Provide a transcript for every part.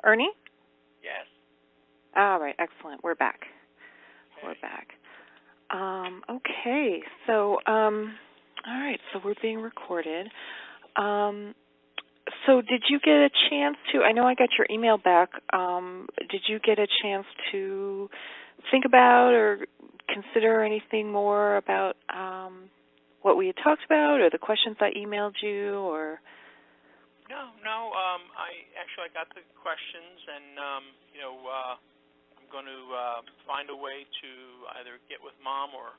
Ernie? Yes. All right, excellent. We're back. Okay. We're back. Okay, so, all right, so we're being recorded. So did you get a chance to, I know I got your email back, did you get a chance to think about or consider anything more about what we had talked about or the questions I emailed you or? No. I got the questions, and I'm going to find a way to either get with Mom or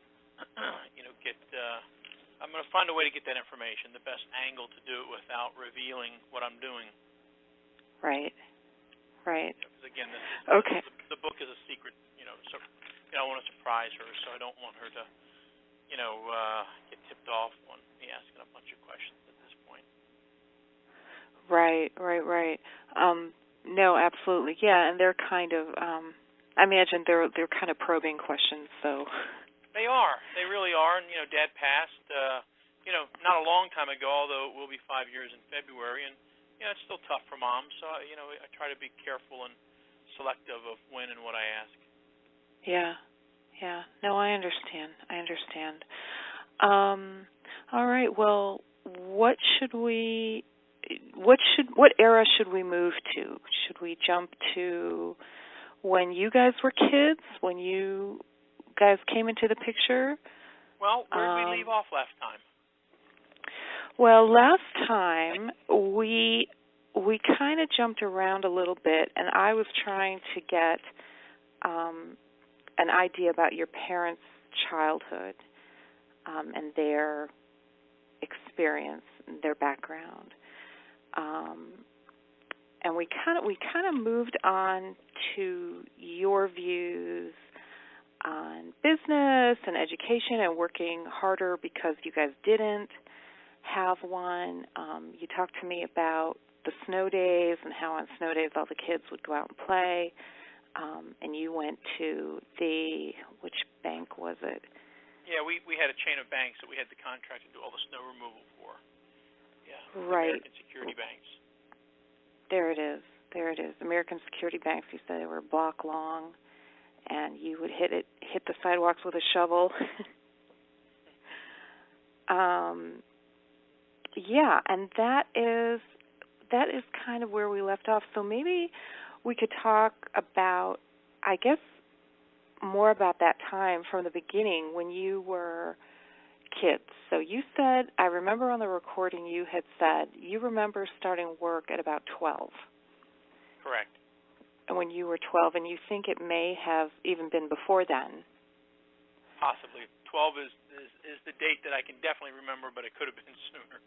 I'm going to find a way to get that information. The best angle to do it without revealing what I'm doing. Right. Because again, the book is a secret. So I want to surprise her, so I don't want her to get tipped off on me asking a bunch of questions at this point. Right. No, absolutely. Yeah, and they're kind of I imagine they're kind of probing questions, so They are. They really are. And Dad passed not a long time ago, although it will be 5 years in February, and it's still tough for Mom, so I try to be careful and selective of when and what I ask. Yeah. No, I understand. All right. Well, what era should we move to? Should we jump to when you guys were kids, when you guys came into the picture? Well, where did we leave off last time? Well, last time we kind of jumped around a little bit, and I was trying to get an idea about your parents' childhood and their experience, their background, and we kind of moved on to your views on business and education and working harder because you guys didn't have one. You talked to me about the snow days and how on snow days all the kids would go out and play. And you went to which bank was it? Yeah, we had a chain of banks that we had the contract to do all the snow removal for. Yeah, right. American Security Banks. There it is. American Security Banks. You said they were a block long, and you would hit the sidewalks with a shovel. Yeah, and that is kind of where we left off. So maybe we could talk about, I guess, more about that time from the beginning when you were kids. So you said, I remember on the recording you had said you remember starting work at about 12. Correct. And when you were 12, and you think it may have even been before then. Possibly. 12 is the date that I can definitely remember, but it could have been sooner.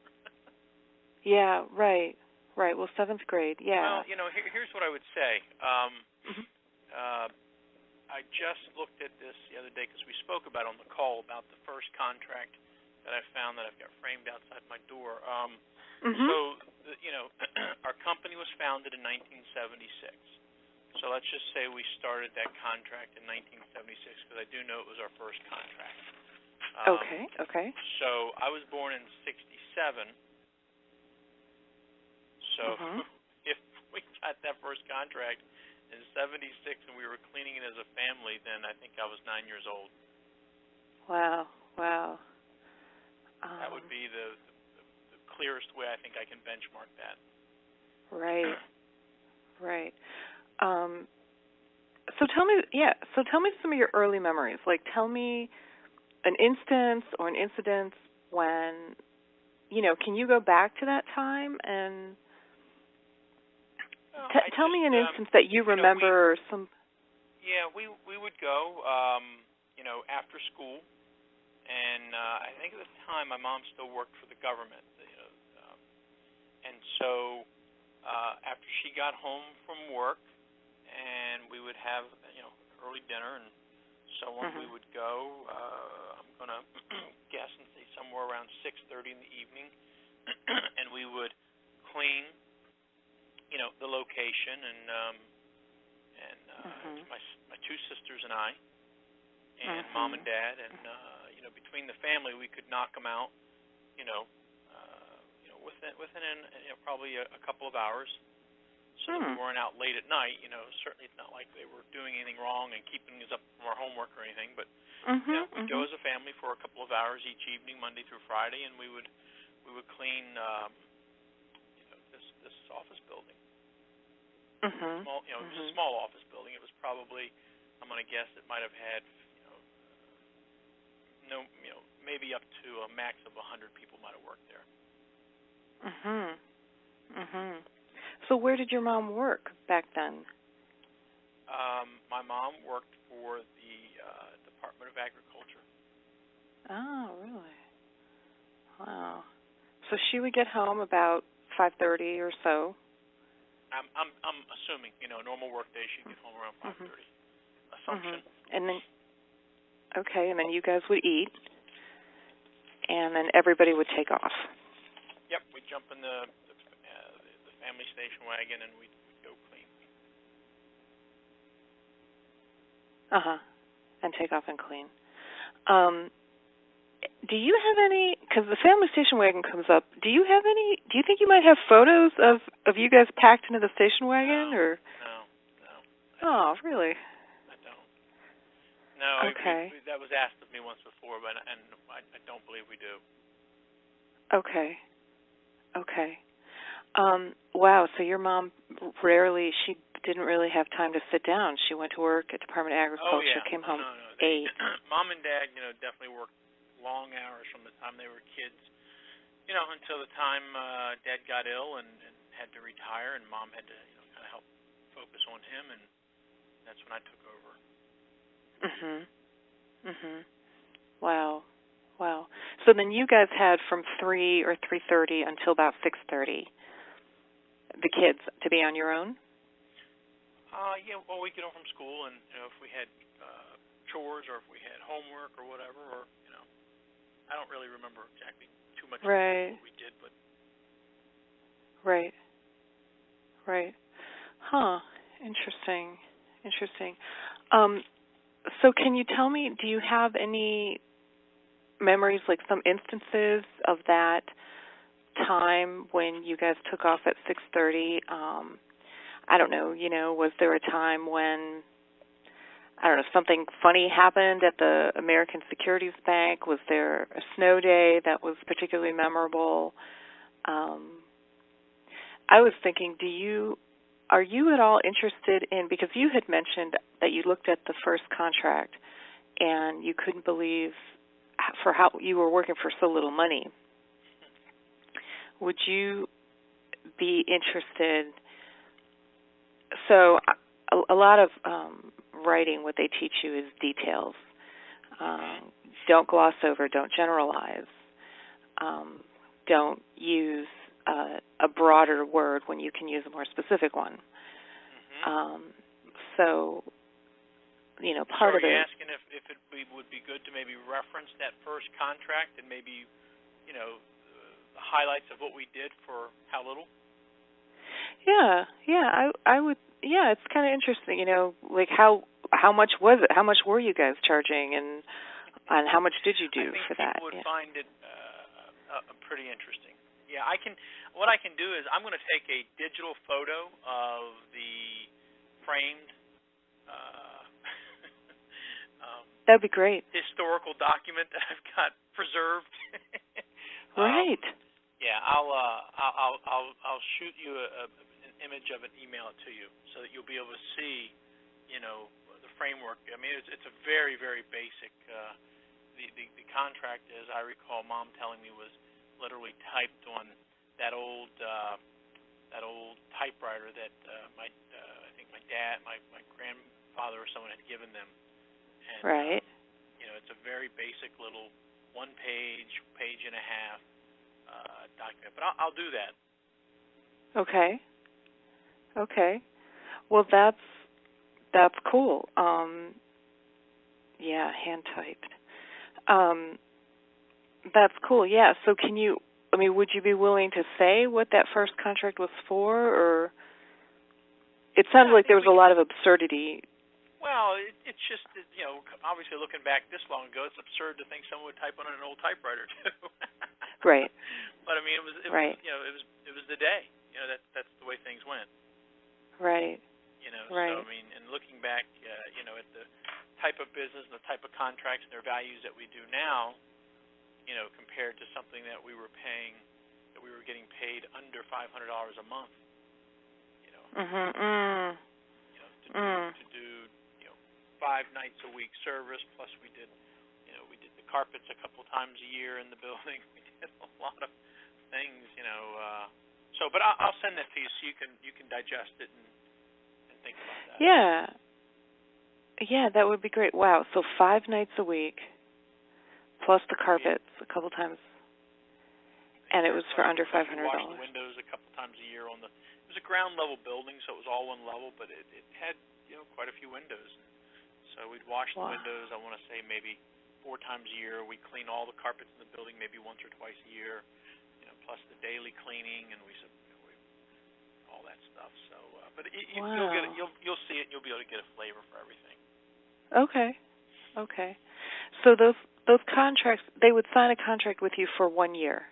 Yeah, right. Well, 7th grade, yeah. Well, here's what I would say. I just looked at this the other day because we spoke about it on the call about the first contract that I found that I've got framed outside my door. So, our company was founded in 1976. So let's just say we started that contract in 1976 because I do know it was our first contract. Okay. So I was born in 67. So if we got that first contract in 76 and we were cleaning it as a family, then I think I was 9 years old. Wow. That would be the clearest way I think I can benchmark that. Right. So tell me some of your early memories. Like, tell me an instance or an incident when, can you go back to that time and tell me an instance that you remember. Yeah, we would go, after school, and I think at the time my mom still worked for the government, and so after she got home from work, and we would have early dinner and so on, we would go. I'm gonna guess and say somewhere around 6:30 in the evening, and we would clean the location, and my two sisters and I, and Mom and Dad, and between the family we could knock them out, within probably a couple of hours. so that we weren't out late at night. Certainly it's not like they were doing anything wrong and keeping us up from our homework or anything, but we'd go as a family for a couple of hours each evening, Monday through Friday, and we would clean this office building. Small, it was a small office building. It was probably, I'm going to guess, it might have had maybe up to a max of 100 people might have worked there. So where did your mom work back then? My mom worked for the Department of Agriculture. Oh, really? Wow. So she would get home about 5:30 or so. I'm assuming, normal work day she'd get home around 5:30. Assumption. And then you guys would eat, and then everybody would take off. Yep, we'd jump in the family station wagon and we'd go clean. And take off and clean. Do you have any, because the family station wagon comes up, do you think you might have photos of you guys packed into the station wagon? No. Oh, really? I don't. No, okay. That was asked of me once before, but I don't believe we do. Okay. Wow, so your mom she didn't really have time to sit down. She went to work at Department of Agriculture, came home 8. Mom and Dad, definitely worked long hours from the time they were kids, until the time Dad got ill and had to retire, and Mom had to, kind of help focus on him, and that's when I took over. Wow. So then you guys had from 3 or 3:30 until about 6:30, the kids, to be on your own? Yeah, well, we'd get home from school, and, if we had chores or if we had homework or whatever, or, I don't really remember exactly too much of what we did, but... Right. Huh. Interesting. So can you tell me, do you have any memories, like some instances of that time when you guys took off at 6:30? I don't know, was there a time when, something funny happened at the American Securities Bank? Was there a snow day that was particularly memorable? I was thinking, are you at all interested in, because you had mentioned that you looked at the first contract and you couldn't believe for how you were working for so little money. Would you be interested? So a lot of writing, what they teach you is details. Don't gloss over, don't generalize. Don't use a broader word when you can use a more specific one. So, part of it... So are you asking if it would be good to maybe reference that first contract and maybe, the highlights of what we did for how little? Yeah, I would. Yeah, it's kind of interesting, like how much was it? How much were you guys charging, and how much did you do for that? I think people would find it pretty interesting. Yeah, what I can do is I'm going to take a digital photo of the framed that'd be great. Historical document that I've got preserved. Right. Yeah, I'll shoot you an image of it, email it to you, so that you'll be able to see, the framework. I mean, it's a very, very basic. The contract, as I recall, Mom telling me, was literally typed on that old typewriter that I think my dad, my grandfather, or someone had given them. And, right. It's a very basic little one-page, page and a half document. But I'll do that. Okay. Well, that's cool. Yeah, hand typed. That's cool. Yeah. So would you be willing to say what that first contract was for, or it sounded like there was a lot of absurdity? Well, it's just, obviously looking back this long ago, it's absurd to think someone would type on an old typewriter too. Right. But I mean, it was right. It was the day. That's the way things went. Right. So Right. I mean, and looking back, at the type of business and the type of contracts and their values that we do now, compared to something that we were getting paid under $500 a month, Mhm. Mm. Mm. to do 5 nights a week service, plus we did the carpets a couple times a year in the building. We did a lot of things. But I'll send that to you so you can digest it and think about that. Yeah. Yeah, that would be great. Wow. So 5 nights a week plus the carpets a couple times, and it was for under $500. We washed the windows a couple times a year it was a ground level building, so it was all one level, but it had quite a few windows. So we'd wash the windows, I want to say maybe 4 times a year. We clean all the carpets in the building maybe once or twice a year, plus the daily cleaning, and all that stuff. So, but you'll get it, you'll see it, and you'll be able to get a flavor for everything. Okay. Okay. So those contracts, they would sign a contract with you for 1 year.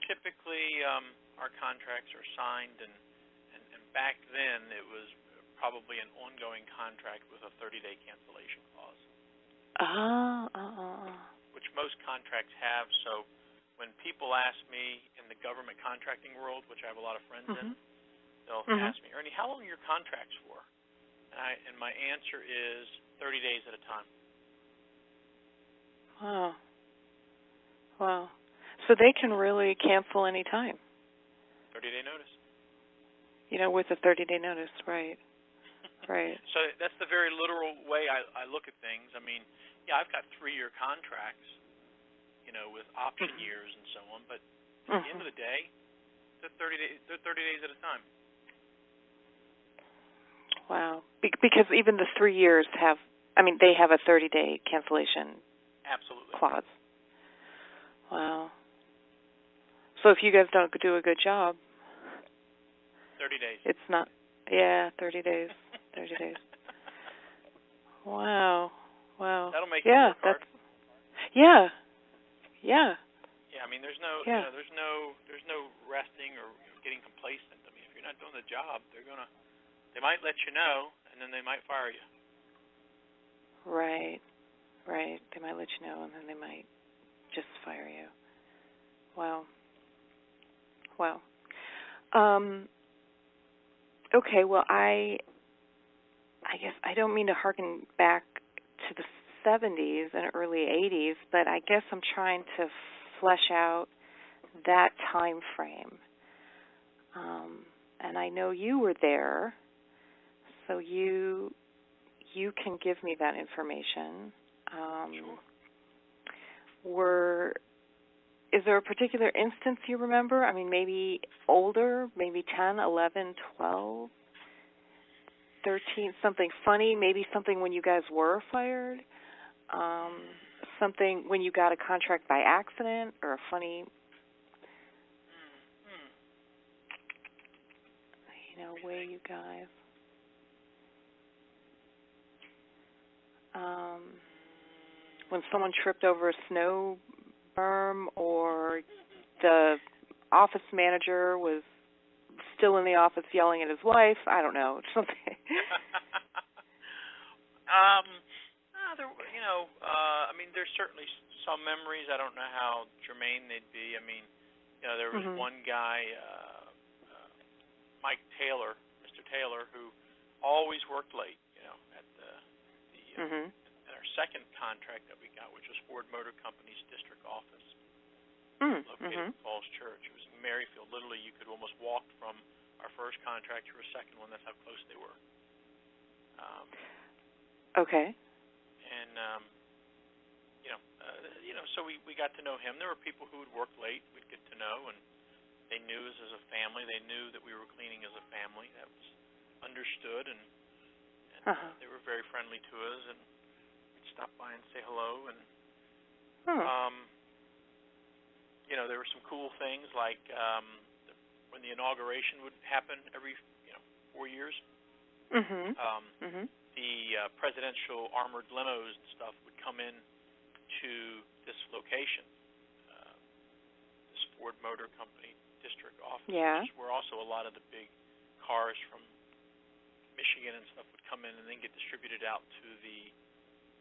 Typically, our contracts are signed, and back then it was probably an ongoing contract with a 30-day cancellation clause. Which most contracts have. So when people ask me in the government contracting world, which I have a lot of friends in, they'll ask me, Ernie, how long are your contracts for? And my answer is 30 days at a time. Wow. Wow. So they can really cancel any time. 30-day notice. With a 30-day notice, right. Right. So that's the very literal way I look at things. I mean, yeah, I've got 3-year contracts, with option years and so on, but at the end of the day, they're 30 days at a time. Wow. Because even the 3 years they have a 30-day cancellation clause. Wow. So if you guys don't do a good job, 30 days. It's not. Yeah, 30 days. 30 days. Wow. Wow. That'll make you work hard. Yeah. Yeah. Yeah, I mean, there's no resting or getting complacent. I mean, if you're not doing the job, they might let you know, and then they might fire you. Right. Right. They might let you know, and then they might just fire you. Wow. Wow. Okay, well, I guess I don't mean to harken back to the 70s and early 80s, but I guess I'm trying to flesh out that time frame. And I know you were there, so you can give me that information. Sure. Is there a particular instance you remember? I mean, maybe older, maybe 10, 11, 12, 13, something funny, maybe something when you guys were fired, something when you got a contract by accident, or a funny, way you guys. When someone tripped over a snow berm, or the office manager was still in the office yelling at his wife. I don't know, something. I mean, there's certainly some memories. I don't know how germane they'd be. I mean, there was one guy, Mike Taylor, Mr. Taylor, who always worked late. At our second contract that we got, which was Ford Motor Company's district office, located in Falls Church. It was in Maryfield. Literally, you could almost walk from our first contract to our second one. That's how close they were. Okay. And so we got to know him. There were people who would work late. We'd get to know, and they knew us as a family. They knew that we were cleaning as a family. That was understood, and they were very friendly to us, and we'd stop by and say hello. And there were some cool things like when the inauguration would happen every 4 years. The presidential armored limos and stuff would come in to this location, this Ford Motor Company district office, which were also a lot of the big cars from Michigan and stuff would come in and then get distributed out to the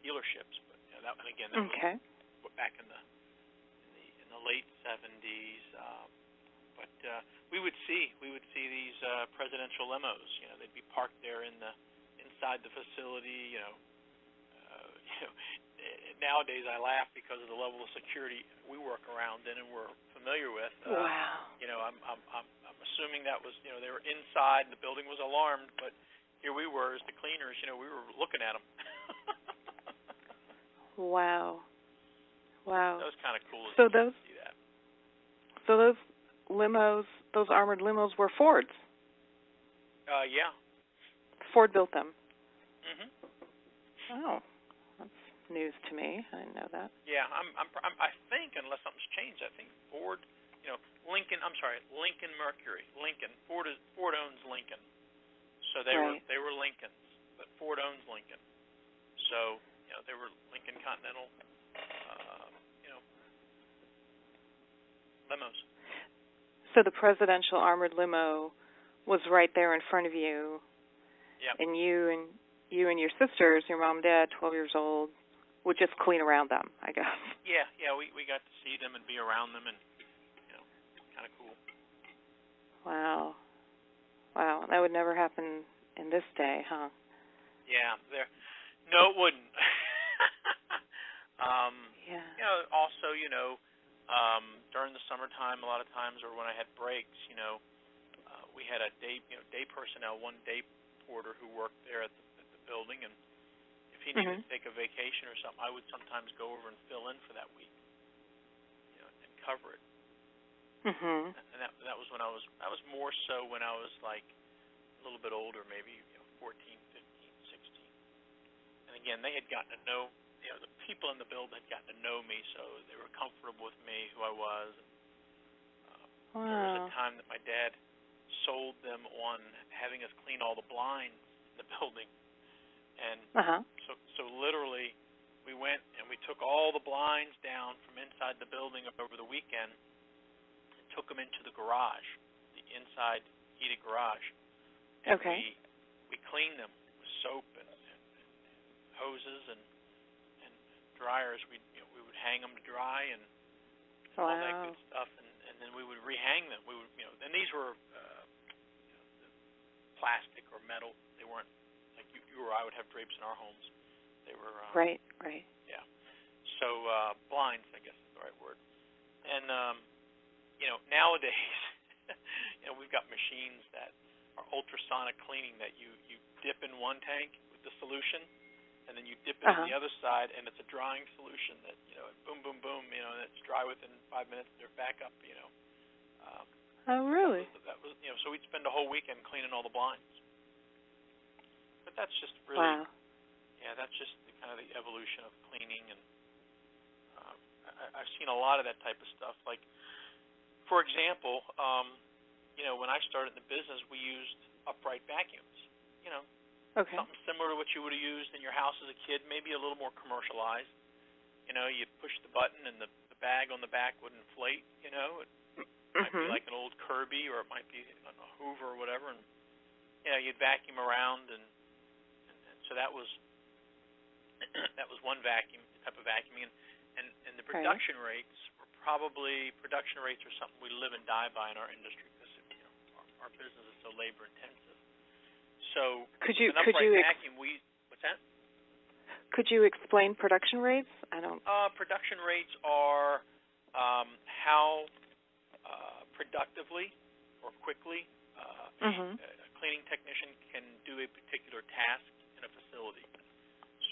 dealerships. But that, and again, that was back in the late 70s. But we would see these presidential limos. They'd be parked there inside the facility. Nowadays I laugh because of the level of security we work around in and we're familiar with. Wow. I'm assuming that was, they were inside and the building was alarmed, but here we were as the cleaners, we were looking at them. Wow. Wow. That was kind of cool to see that. So those limos, those armored limos were Fords? Yeah. Ford built them? Mhm. Oh. News to me. I didn't know that. Yeah, I think unless something's changed, I think Ford, Lincoln Mercury. Ford owns Lincoln. So they were Lincolns, but Ford owns Lincoln. So, they were Lincoln Continental limos. So the presidential armored limo was right there in front of you. Yeah. And you and your sisters, your mom and dad, 12 years old, would just clean around them, I guess. Yeah, we got to see them and be around them, and kind of cool. Wow, that would never happen in this day, huh? Yeah, no, it wouldn't. Yeah. Also, during the summertime, a lot of times, or when I had breaks, we had a day personnel, one day porter who worked there at the building, and if he needed to take a vacation or something, I would sometimes go over and fill in for that week, and cover it. Mhm. And that was when that was more so when I was like a little bit older, maybe 14, 15, 16. And again, they had gotten to know, the people in the building had gotten to know me, so they were comfortable with me, who I was. And, there was a time that my dad sold them on having us clean all the blinds in the building. And so literally, we went and we took all the blinds down from inside the building over the weekend and took them into the garage, the inside heated garage. And we cleaned them with soap and hoses and dryers. We would hang them to dry and all that good stuff, and then we would rehang them. We would, and these were plastic or metal. They weren't like you or I would have drapes in our homes. They were right. Yeah. So blinds, I guess is the right word. And nowadays, we've got machines that are ultrasonic cleaning that you dip in one tank with the solution, and then you dip it in the other side, and it's a drying solution that boom, boom, boom, and it's dry within 5 minutes. They're back up, Oh, really? That was so we'd spend a whole weekend cleaning all the blinds. But that's just really, that's just kind of the evolution of cleaning, and I've seen a lot of that type of stuff. Like, for example, when I started in the business, we used upright vacuums. Something similar to what you would have used in your house as a kid, maybe a little more commercialized. You push the button and the bag on the back would inflate. It might be like an old Kirby, or it might be a Hoover or whatever, and you'd vacuum around, and so that was one type of vacuuming, and the production rates were something we live and die by in our industry because our business is so labor intensive. So could you vacuum, what's that? Could you explain production rates? I don't. Production rates are how productively or quickly a cleaning technician can do a particular task in a facility.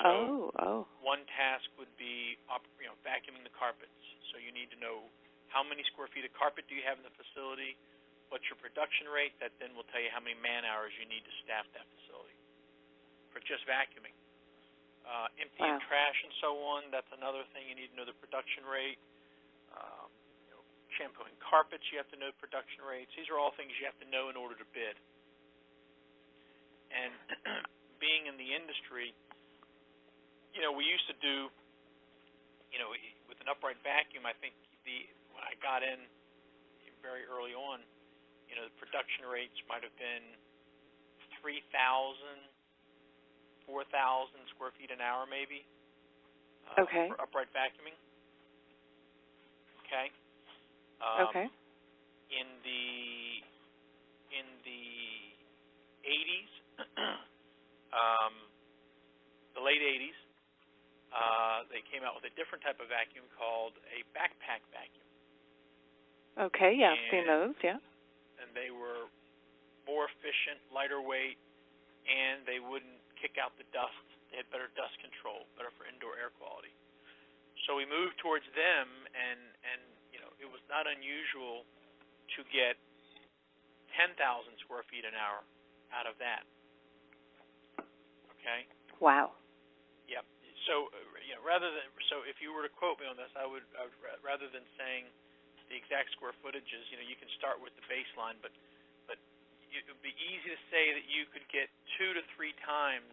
So one task would be vacuuming the carpets. So you need to know how many square feet of carpet do you have in the facility, what's your production rate. That then will tell you how many man hours you need to staff that facility for just vacuuming. Emptying trash and so on, that's another thing. You need to know the production rate. Shampooing carpets, you have to know production rates. These are all things you have to know in order to bid. And being in the industry, we used to do, with an upright vacuum, I think when I got in very early on, the production rates might have been 3,000, 4,000 square feet an hour, maybe, Okay. for upright vacuuming. Okay. Okay. In the 80s, the late 80s, they came out with a different type of vacuum called a backpack vacuum. Okay, yeah, I've seen those, yeah. And they were more efficient, lighter weight, and they wouldn't kick out the dust. They had better dust control, better for indoor air quality. So we moved towards them, and it was not unusual to get 10,000 square feet an hour out of that. Okay. Wow. Yep. So if you were to quote me on this, I would rather than saying the exact square footages, you can start with the baseline, but it would be easy to say that you could get 2 to 3 times,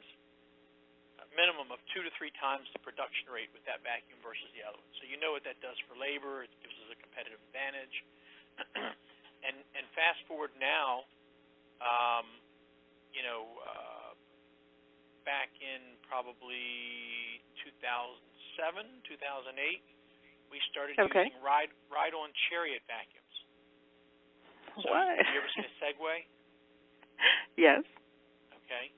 a minimum of 2 to 3 times the production rate with that vacuum versus the other one. So you know what that does for labor. It gives us a competitive advantage. And fast forward now, back in probably 2007, 2008, we started using ride-on chariot vacuums. So what? Have you ever seen a Segway? Yes. Okay.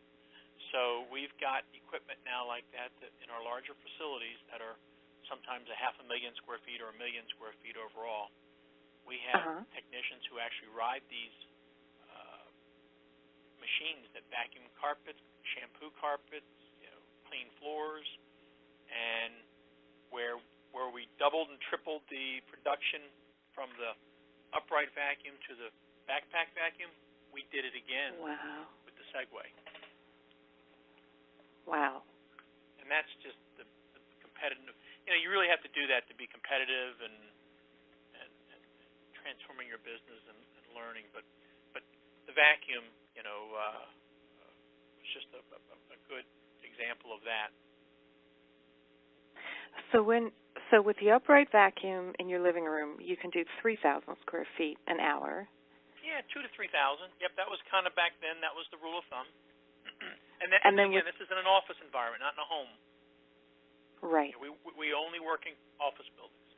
So we've got equipment now like that in our larger facilities that are sometimes 500,000 square feet or 1 million square feet overall. We have technicians who actually ride these machines that vacuum carpets, shampoo carpets, clean floors, and where we doubled and tripled the production from the upright vacuum to the backpack vacuum, we did it again with the Segway. Wow. And that's just the competitive. You really have to do that to be competitive and transforming your business and learning. But the vacuum, was just a good example of that. So with the upright vacuum in your living room, you can do 3,000 square feet an hour. Yeah, 2 to 3,000. Yep, that was kind of back then. That was the rule of thumb. and then again, this is in an office environment, not in a home. Right. We only work in office buildings.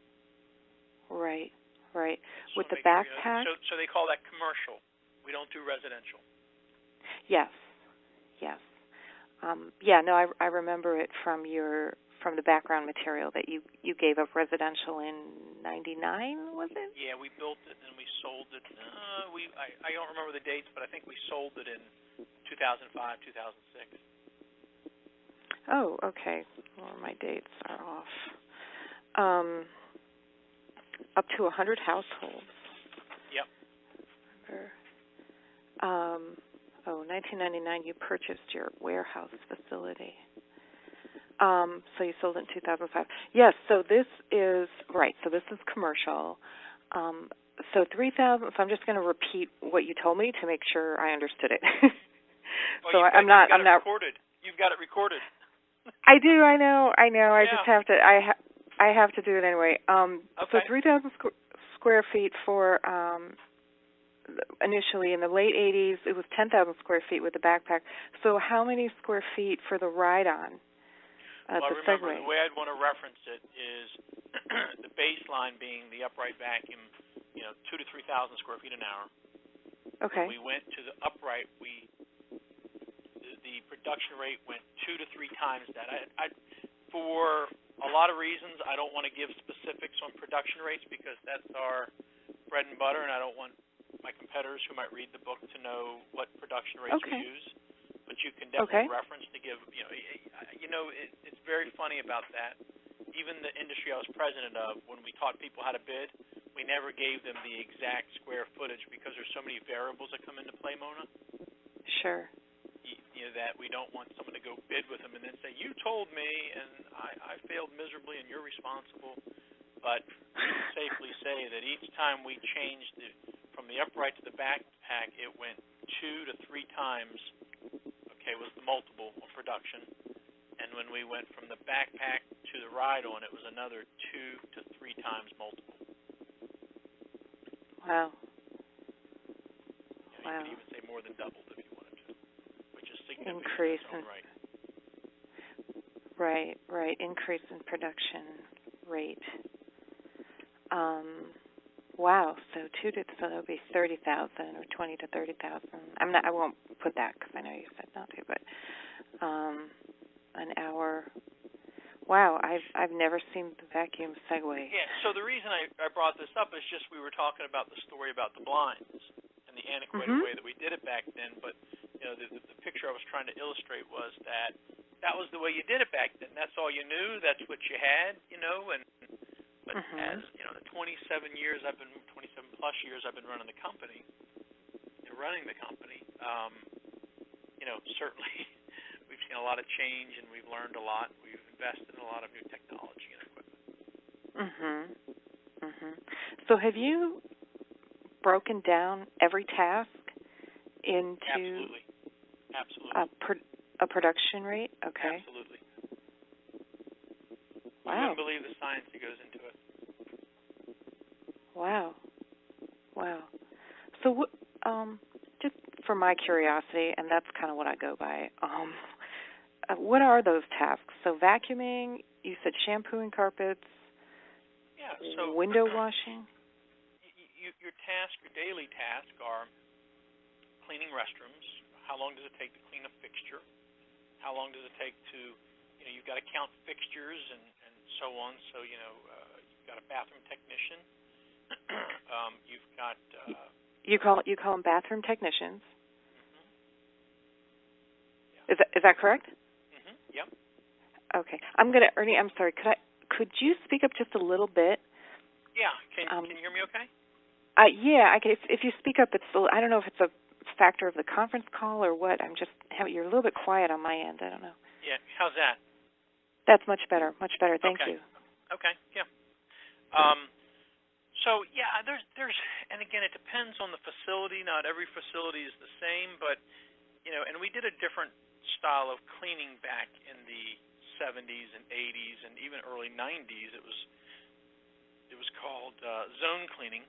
Right. Right. So with the backpack. So they call that commercial. We don't do residential. Yes. Yes. I remember it from the background material that you gave up residential in '99, was it? Yeah, we built it and we sold it. I don't remember the dates, but I think we sold it in 2005, 2006. Oh, okay. Well, my dates are off. Up to 100 households. Yep. 1999, you purchased your warehouse facility. So you sold it in 2005. Yes, so this is commercial. So 3,000, so I'm just going to repeat what you told me to make sure I understood it. Well, I'm not recorded. You've got it recorded. I do, I know. Yeah. I just have to I have to do it anyway. So 3,000 square feet for initially in the late 80s, it was 10,000 square feet with the backpack. So how many square feet for the ride-on? Well, remember, the way I'd want to reference it is the baseline being the upright vacuum, 2,000 to 3,000 square feet an hour. Okay. When we went to the upright, the production rate went 2 to 3 times that. For a lot of reasons, I don't want to give specifics on production rates because that's our bread and butter, and I don't want my competitors who might read the book to know what production rates we use. But you can definitely reference to give, it's very funny about that. Even the industry I was president of, when we taught people how to bid, we never gave them the exact square footage because there's so many variables that come into play, Mona. Sure. That we don't want someone to go bid with them and then say, you told me, and I failed miserably, and you're responsible. But we can safely say that each time we changed from the upright to the backpack, it went 2 to 3 times, was the multiple of production. And when we went from the backpack to the ride-on, it was another 2 to 3 times multiple. Wow. You could even say more than doubled if you wanted to. increase in its own in right. right, increase in production rate. Wow, so so that would be 30,000 or 20 to 30,000. I won't put that because I know you said not to, but an hour. Wow, I've never seen the vacuum segue. Yeah. So the reason I brought this up is just we were talking about the story about the blinds and the antiquated way that we did it back then. But the picture I was trying to illustrate was that was the way you did it back then. That's all you knew. That's what you had. But as the 27 years 27 plus years I've been running the company, certainly we've seen a lot of change and we've learned a lot. We've invested in a lot of new technology and equipment. So have you broken down every task into Absolutely. A production rate? Okay. Absolutely. Wow. You wouldn't believe the science that goes into it. Wow. So, just for my curiosity, and that's kind of what I go by, what are those tasks? So vacuuming, you said shampooing carpets, so window washing? Your daily task are cleaning restrooms. How long does it take to clean a fixture? How long does it take to, you've got to count fixtures and so on. So, you've got a bathroom technician. You've got... You call them bathroom technicians? Yeah. Is that correct? Yep. Okay. Ernie, I'm sorry. Could you speak up just a little bit? Yeah. Can you hear me okay? Yeah. If you speak up, I don't know if it's a factor of the conference call or what. You're a little bit quiet on my end. I don't know. Yeah. How's that? That's much better. Much better. Thank you. Okay. Yeah. So there's and again it depends on the facility. Not every facility is the same, but and we did a different style of cleaning back in the 70s and 80s and even early 90s. It was called zone cleaning.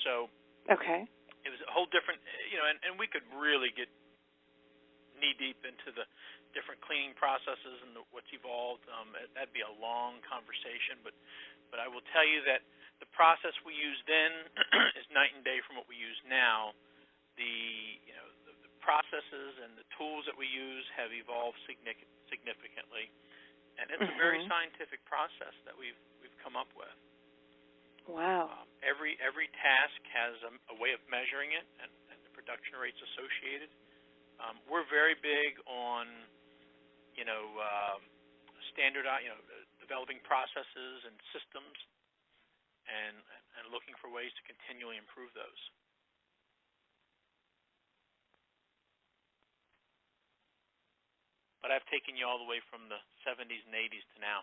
So okay. It was a whole different and we could really get knee deep into the different cleaning processes and what's evolved. That'd be a long conversation, but I will tell you that the process we used then is night and day from what we use now. The processes and the tools that we use have evolved significantly, and it's a very scientific process that we've come up with. Wow. Every task has a way of measuring it and the production rates associated. We're very big on developing processes and systems and looking for ways to continually improve those. But I've taken you all the way from the 70s and 80s to now.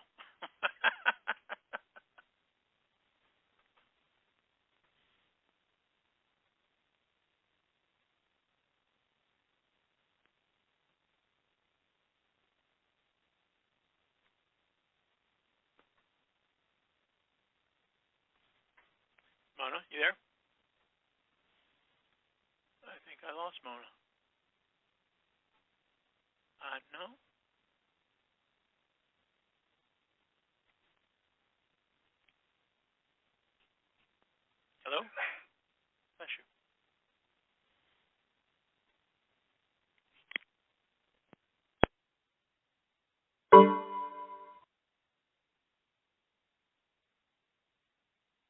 Mona, you there? I think I lost Mona. No? Hello?